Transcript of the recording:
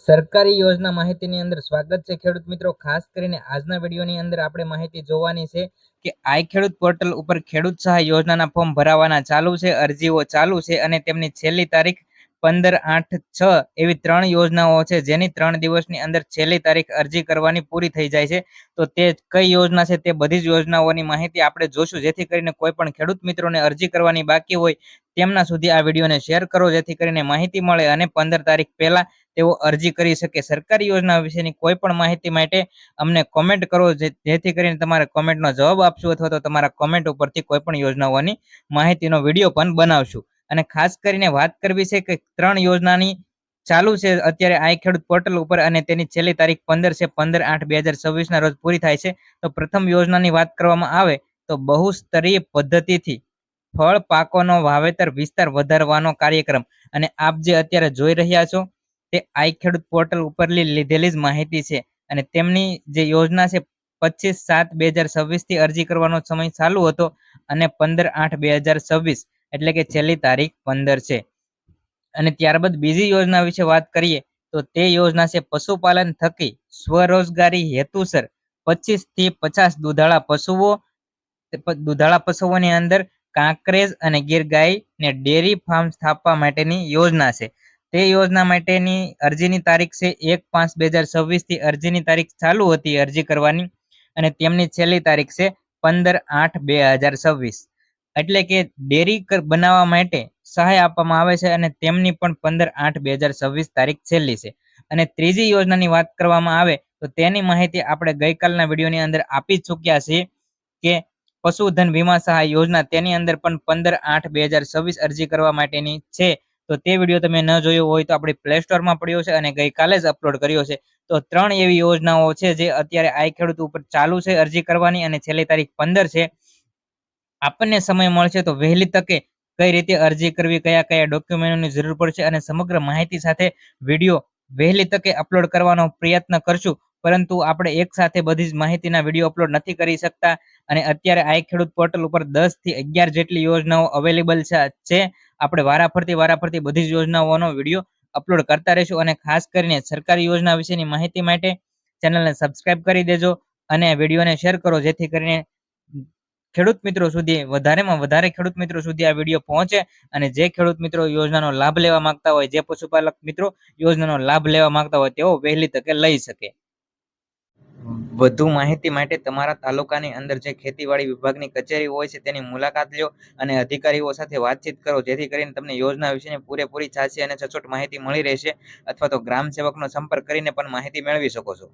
સરકારી યોજના માહિતીની અંદર સ્વાગત છે ખેડૂત મિત્રો। ખાસ કરીને આજના વિડીયોની અંદર આપણે માહિતી જોવાની છે કે આઈ ખેડૂત પોર્ટલ ઉપર ખેડૂત સહાય યોજનાના ફોર્મ ભરાવાના ચાલુ છે, અરજીઓ ચાલુ છે અને તેમની છેલ્લી તારીખ 15/8/6 એવી 3 યોજનાઓ છે, જેની 3 દિવસની અંદર છેલ્લી તારીખ અરજી કરવાની પૂરી થઈ જાય છે। તો તે કઈ યોજના છે તે બધી જ યોજનાઓની માહિતી આપણે જોશું, જેથી કરીને કોઈ પણ ખેડૂત મિત્રોને અરજી કરવાની બાકી હોય તેમના સુધી આ વિડીયોને શેર કરો, જેથી કરીને માહિતી મળે અને 15 તારીખ પહેલા તેઓ અરજી કરી શકે। સરકારી યોજના વિશેની કોઈ પણ માહિતી માટે અમને કોમેન્ટ કરો, જેથી કરીને તમારા કોમેન્ટનો જવાબ આપશું અથવા તો તમારા કોમેન્ટ ઉપરથી કોઈ પણ યોજનાઓની માહિતીનો વિડીયો પણ બનાવશું। અને ખાસ કરીને વાત કરવી છે કે 3 યોજનાની ચાલુ છે અત્યારે આઈ ખેડૂત પોર્ટલ ઉપર અને તેની છેલ્લી તારીખ 15 છે, 15/8/2026 ના રોજ પૂરી થાય છે। તો પ્રથમ યોજનાની વાત કરવામાં આવે તો બહુસ્તરીય પદ્ધતિથી ફળ પાકોનો વાવેતર વિસ્તાર વધારવાનો કાર્યક્રમ, અને આપ જે અત્યારે જોઈ રહ્યા છો તે આઈ ખેડૂત પોર્ટલ ઉપર લીધેલી જ માહિતી છે। અને તેમની જે યોજના છે 25/7/2026 થી અરજી કરવાનો સમય ચાલુ હતો અને 15/8/2026 એટલે કે છેલ્લી તારીખ 15 છે। અને ત્યારબાદ બીજી યોજના વિશે વાત કરીએ તો તે યોજના છે પશુપાલન થકી સ્વરોજગારી હેતુસર 25 થી 50 દુધાળા પશુઓની અંદર કાંકરેજ અને ગીર ગાય ને ડેરી ફાર્મ સ્થાપવા માટેની યોજના છે। તે યોજના માટેની અરજીની તારીખ છે 1/5/2026 થી અરજીની તારીખ ચાલુ હતી અરજી કરવાની, અને તેમની છેલ્લી તારીખ છે 15/8/2026। એટલે કે ડેરી બનાવવા માટે સહાય આપવામાં આવે છે અને તેમની પણ 15/8/2026 તારીખ છેલ્લી છે। અને ત્રીજી યોજનાની વાત કરવામાં આવે તો તેની માહિતી આપણે ગઈકાલના વિડીયોની અંદર આપી ચૂક્યા છીએ કે પશુધન વીમા સહાય યોજના, તેની અંદર પણ 15/8/2026 અરજી કરવા માટેની છે। તો તે વિડીયો તમે ન જોયો હોય તો આપણી પ્લે સ્ટોરમાં પડ્યો છે અને ગઈકાલે જ અપલોડ કર્યો છે। તો 3 એવી યોજનાઓ છે જે અત્યારે આઈ ખેડૂત ઉપર ચાલુ છે અરજી કરવાની, અને છેલ્લી તારીખ 15 છે। આપણને સમય મળશે તો વહેલી તકે કઈ રીતે અરજી કરવી, કયા કયા ડોક્યુમેન્ટોની જરૂર પડશે અને સમગ્ર માહિતી સાથે વિડીયો વહેલી તકે અપલોડ કરવાનો પ્રયત્ન કરશું। પરંતુ આપણે એક સાથે બધી જ માહિતીના વિડીયો અપલોડ નથી કરી શકતા, અને અત્યારે આઈ ખેડૂત પોર્ટલ ઉપર 10 થી 11 જેટલી યોજનાઓ અવેલેબલ છે। આપણે વારાફરતી બધી જ યોજનાઓનો વિડીયો અપલોડ કરતા રહીશું। અને ખાસ કરીને સરકારી યોજના વિશેની માહિતી માટે ચેનલને સબસ્ક્રાઇબ કરી દેજો અને વિડીયોને શેર કરો, જેથી કરીને ખેડૂત મિત્રો સુધી વધારેમાં વધારે ખેડૂત મિત્રો સુધી આ વિડીયો પહોંચે અને જે ખેડૂત મિત્રો યોજનાનો લાભ લેવા માંગતા હોય, જે પશુપાલક મિત્રો યોજનાનો લાભ લેવા માંગતા હોય તેઓ વહેલી તકે લઈ શકે। વધુ માહિતી માટે તમારા તાલુકાની અંદર જે ખેતીવાડી વિભાગની કચેરી હોય છે તેની મુલાકાત લ્યો અને અધિકારીઓ સાથે વાતચીત કરો, જેથી કરીને તમને યોજના વિશેની પૂરેપૂરી સાચી અને સચોટ માહિતી મળી રહેશે। અથવા તો ગ્રામ સેવકનો સંપર્ક કરીને પણ માહિતી મેળવી શકો છો।